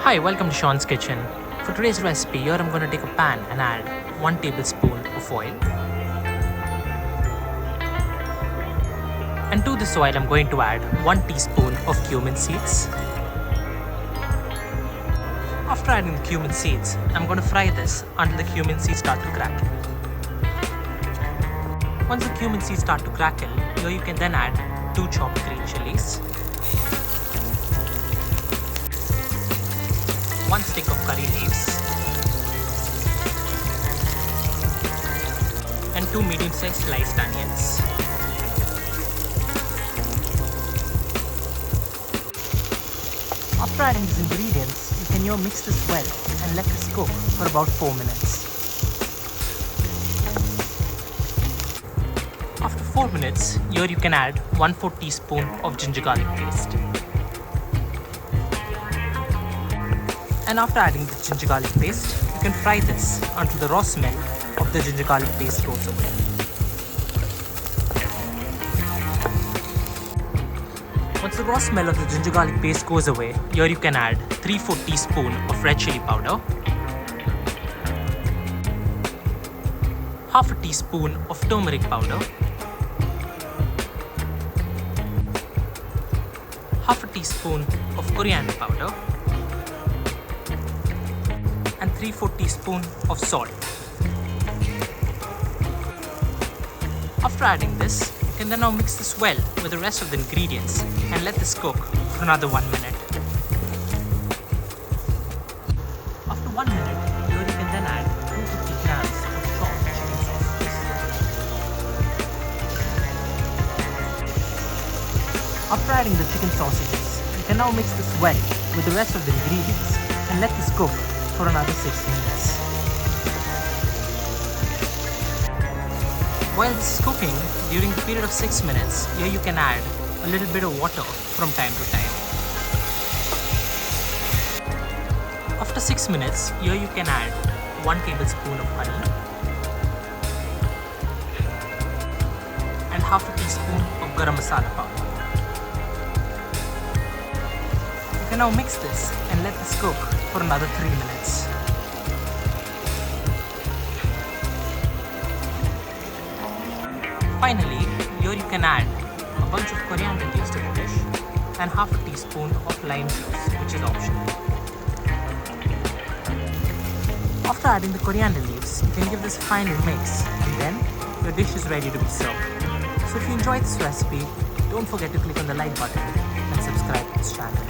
Hi, welcome to Sean's Kitchen. For today's recipe, here I'm going to take a pan and add 1 tablespoon of oil. And to this oil, I'm going to add 1 teaspoon of cumin seeds. After adding the cumin seeds, I'm going to fry this until the cumin seeds start to crackle. Once the cumin seeds start to crackle, here you can then add 2 chopped green chilies, 1 stick of curry leaves, and 2 medium-sized sliced onions. After adding these ingredients, you can now mix this well and let this cook for about 4 minutes. After 4 minutes, here you can add 1/4 teaspoon of ginger garlic paste. And after adding the ginger garlic paste, you can fry this until the raw smell of the ginger garlic paste goes away. Once the raw smell of the ginger garlic paste goes away, here you can add 3/4 teaspoon of red chili powder, half a teaspoon of turmeric powder, half a teaspoon of coriander powder, and 3/4 teaspoon of salt. After adding this, you can then now mix this well with the rest of the ingredients and let this cook for another 1 minute. After 1 minute, here you can then add 250 grams of chopped chicken sausages. After adding the chicken sausages, you can now mix this well with the rest of the ingredients and let this cook for another 6 minutes. While this is cooking, during the period of 6 minutes, here you can add a little bit of water from time to time. After 6 minutes, here you can add 1 tablespoon of honey and half a teaspoon of garam masala powder. You can now mix this and let this cook for another 3 minutes. Finally, here you can add a bunch of coriander leaves to the dish and half a teaspoon of lime juice, which is optional. After adding the coriander leaves, you can give this a final mix and then your dish is ready to be served. So if you enjoyed this recipe, don't forget to click on the like button and subscribe to this channel.